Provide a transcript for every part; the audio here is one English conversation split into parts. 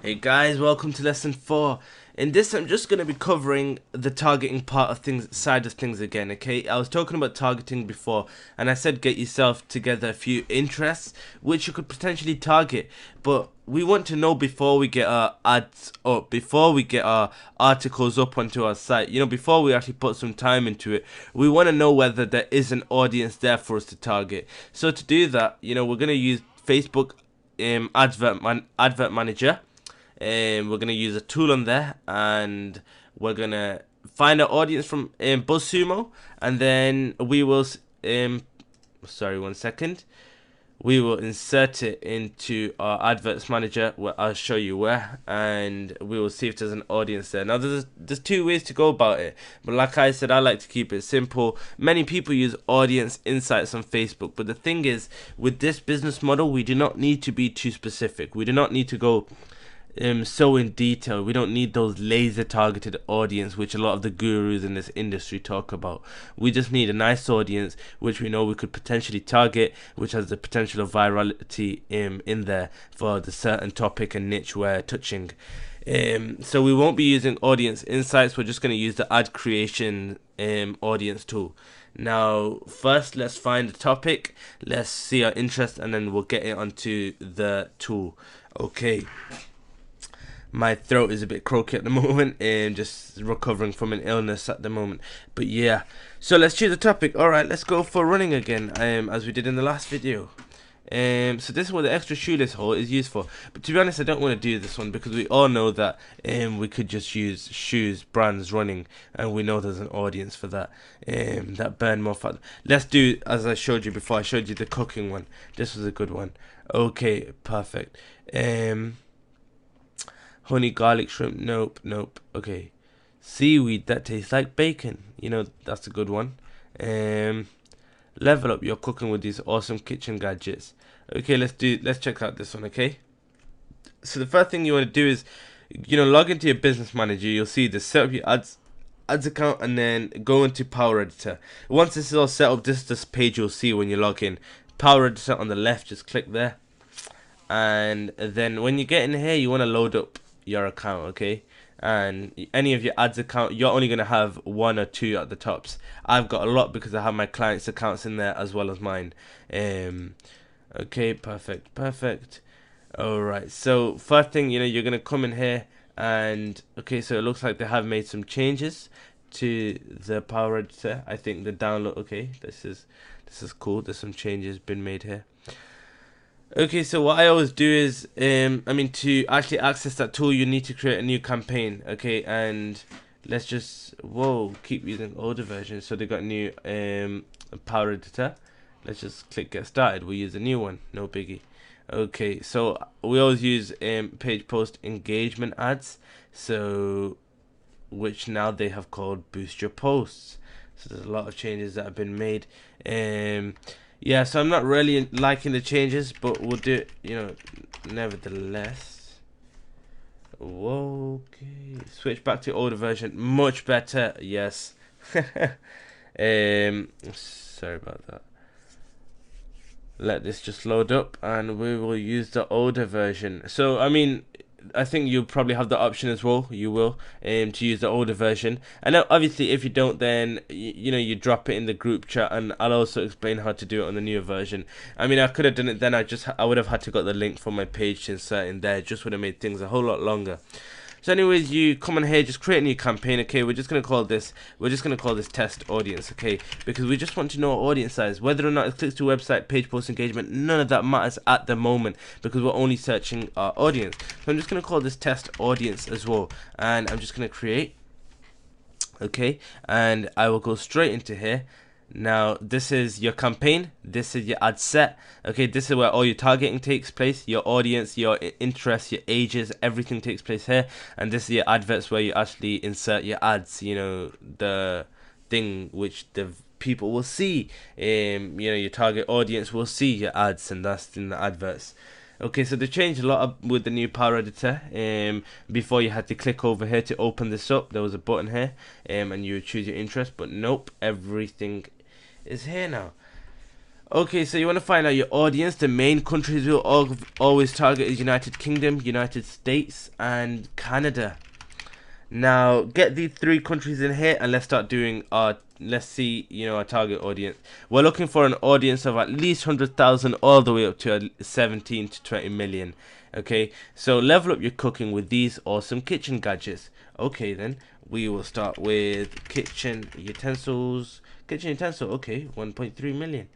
Hey guys, welcome to lesson 4. In this I'm just going to be covering the targeting part of things, side of things again, okay? I was talking about targeting before and I said get yourself together a few interests which you could potentially target, but we want to know before we get our ads up, before we get our articles up onto our site, before we actually put some time into it, we want to know whether there is an audience there for us to target. So to do that, we're going to use Facebook advert manager. We're going to use a tool on there and we're going to find our audience from BuzzSumo, and then we will sorry, one second, we will insert it into our adverts manager where I'll show you where, and we will see if there's an audience there. Now there's two ways to go about it, but like I said, I like to keep it simple. Many people use audience insights on Facebook, but the thing is, with this business model, we do not need to be too specific. We do not need to go so in detail. We don't need those laser targeted audience which a lot of the gurus in this industry talk about. We just need a nice audience which we know we could potentially target, which has the potential of virality in there for the certain topic and niche we're touching. So we won't be using audience insights. We're just going to use the ad creation audience tool. Now first let's find the topic, let's see our interest, and then we'll get it onto the tool. Okay, my throat is a bit croaky at the moment and just recovering from an illness at the moment, but yeah, so let's choose a topic. Alright, let's go for running again, as we did in the last video. So this is what the extra shoelace hole is used for, but to be honest I don't want to do this one because we all know that we could just use shoes brands running and we know there's an audience for that that burn more fat. Let's do as I showed you before. I showed you the cooking one. This was a good one. Okay, perfect. Honey garlic shrimp, nope. Okay, seaweed that tastes like bacon, that's a good one. Level up your cooking with these awesome kitchen gadgets. Okay, let's check out this one. Okay, so the first thing you want to do is log into your business manager. You'll see the set up your ads account and then go into Power Editor. Once this is all set up, this is the page you'll see when you log in. Power Editor on the left, just click there, and then when you get in here you want to load up your account. Okay, and any of your ads account, you're only going to have one or two at the tops. I've got a lot because I have my clients accounts in there as well as mine. Okay, perfect. Alright, so first thing, you're going to come in here and okay, so it looks like they have made some changes to the Power Editor. I think the download, okay, this is cool. There's some changes been made here. Okay, so what I always do is, to actually access that tool, you need to create a new campaign. Okay, and let's just, keep using older versions. So they got new Power Editor. Let's just click get started. We'll use a new one, no biggie. Okay, so we always use page post engagement ads, so which now they have called boost your posts. So there's a lot of changes that have been made. Yeah, so I'm not really liking the changes, but we'll do it, nevertheless. Okay, switch back to older version, much better. Yes. Sorry about that. Let this just load up and we will use the older version. So I think you'll probably have the option as well. You will to use the older version, and obviously if you don't, then you drop it in the group chat, and I'll also explain how to do it on the newer version. I could have done it then. I would have had to got the link from my page to insert in there. It just would have made things a whole lot longer. So anyways, you come in here, just create a new campaign. Okay, we're just gonna call this test audience. Okay, because we just want to know our audience size, whether or not it clicks to website, page post engagement. None of that matters at the moment because we're only searching our audience. So I'm just gonna call this test audience as well, and I'm just gonna create. Okay, and I will go straight into here. Now this is your campaign, this is your ad set. Okay, this is where all your targeting takes place, your audience, your interests, your ages, everything takes place here. And this is your adverts where you actually insert your ads, the thing which the people will see. Your target audience will see your ads, and that's in the adverts. Okay, so they changed a lot with the new Power Editor. Before you had to click over here to open this up. There was a button here, and you would choose your interest, but nope, everything is here now. Okay, so you want to find out your audience. The main countries we'll always target is United Kingdom, United States, and Canada. Now, get these three countries in here and let's start doing our, let's see, our target audience. We're looking for an audience of at least 100,000 all the way up to 17 to 20 million. Okay, so level up your cooking with these awesome kitchen gadgets. Okay, then we will start with kitchen utensils. Kitchen utensil, okay, 1.3 million.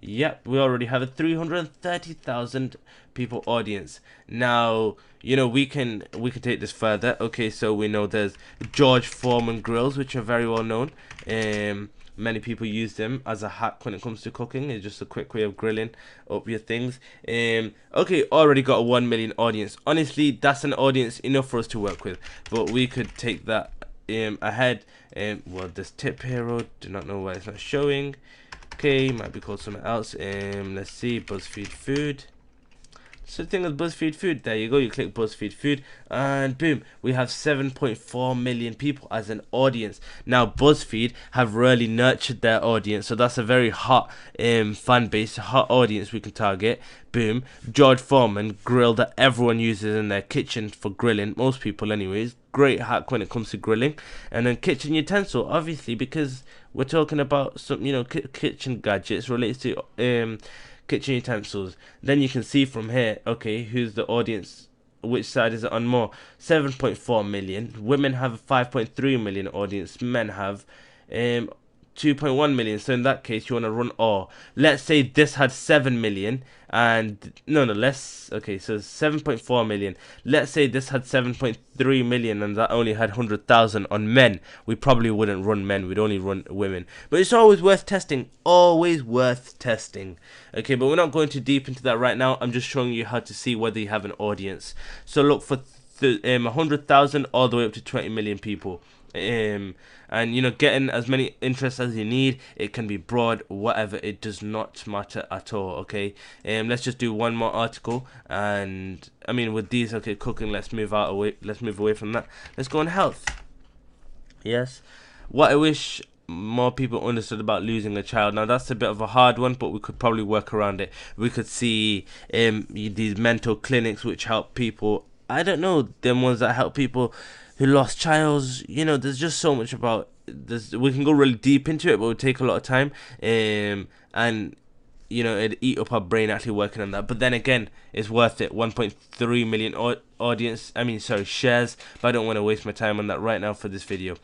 Yep, we already have a 330,000 people audience. Now, we can take this further. Okay, so we know there's George Foreman grills, which are very well known. Many people use them as a hack when it comes to cooking. It's just a quick way of grilling up your things. Okay, already got a 1 million audience. Honestly, that's an audience enough for us to work with. But we could take that ahead. Well, this tip hero, do not know why it's not showing. Okay, might be called something else. Let's see, BuzzFeed Food. So the thing with BuzzFeed Food, there you go, you click BuzzFeed Food and boom, we have 7.4 million people as an audience. Now BuzzFeed have really nurtured their audience, so that's a very hot fan base, a hot audience we can target. Boom, George Foreman grill that everyone uses in their kitchen for grilling, most people anyways. Great hack when it comes to grilling. And then kitchen utensil, obviously, because we're talking about some kitchen gadgets related to kitchen utensils. Then you can see from here, okay, who's the audience, which side is it on more. 7.4 million. Women have a 5.3 million audience. Men have 2.1 million. So in that case, you want to run all. Let's say this had 7 million and okay, so 7.4 million. Let's say this had 7.3 million and that only had 100,000 on men. We probably wouldn't run men, we'd only run women. But it's always worth testing, always worth testing. Okay, but we're not going too deep into that right now. I'm just showing you how to see whether you have an audience. So look for 100,000 all the way up to 20 million people. And getting as many interests as you need. It can be broad, whatever, it does not matter at all. Okay, let's just do one more article, and I mean with these, okay, cooking, let's move away from that. Let's go on health. Yes, what I wish more people understood about losing a child. Now that's a bit of a hard one, but we could probably work around it. We could see these mental clinics which help people. I don't know, them ones that help people who lost childs. There's just so much about this. We can go really deep into it, but it would take a lot of time. And it'd eat up our brain actually working on that. But then again, it's worth it. 1.3 million shares. But I don't want to waste my time on that right now for this video.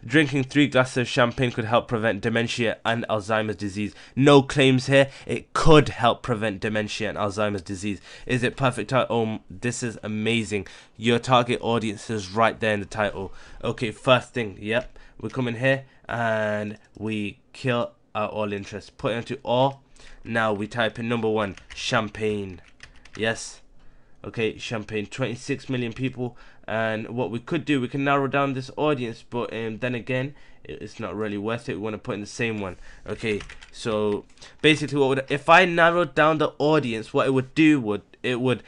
Drinking 3 glasses of champagne could help prevent dementia and Alzheimer's disease. No claims here. It could help prevent dementia and Alzheimer's disease. Is it perfect? Oh, this is amazing. Your target audience is right there in the title. Okay, first thing, yep, we come in here and we kill our all interest. Put it into all. Now we type in number 1, champagne. Yes. Okay, champagne, 26 million people. And what we could do, we can narrow down this audience, but then again, it's not really worth it. We want to put in the same one. Okay, so basically, if I narrowed down the audience, what it would do it would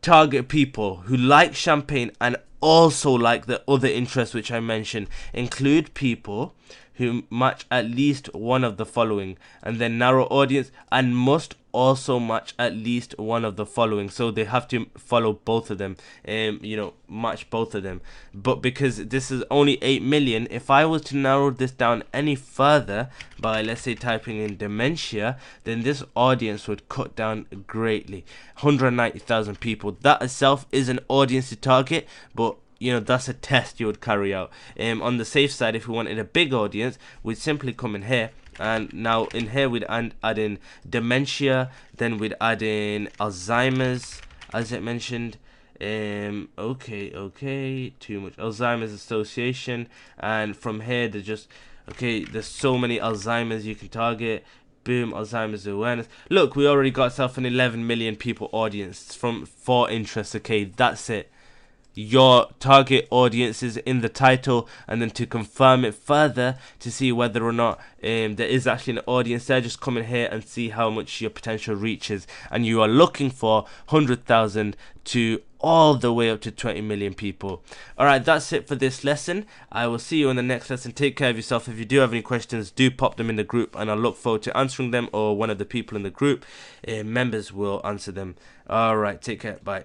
target people who like champagne and also like the other interests which I mentioned. Include people who match at least one of the following, and then narrow audience and must also match at least one of the following. So they have to follow both of them, match both of them. But because this is only 8 million, if I was to narrow this down any further by, let's say, typing in dementia, then this audience would cut down greatly. 190,000 people. That itself is an audience to target, but that's a test you would carry out. On the safe side, if we wanted a big audience, we'd simply come in here, and now in here we'd add in dementia, then we'd add in Alzheimer's, as it mentioned. Okay, too much. Alzheimer's Association, and from here there's so many Alzheimer's you can target. Boom, Alzheimer's awareness. Look, we already got ourselves an 11 million people audience from 4 interests. Okay, that's it. Your target audience is in the title, and then to confirm it further to see whether or not there is actually an audience there, just come in here and see how much your potential reach is. And you are looking for 100,000 to all the way up to 20 million people. Alright, that's it for this lesson. I will see you in the next lesson. Take care of yourself. If you do have any questions, do pop them in the group and I'll look forward to answering them, or one of the people in the group members will answer them. Alright, take care. Bye.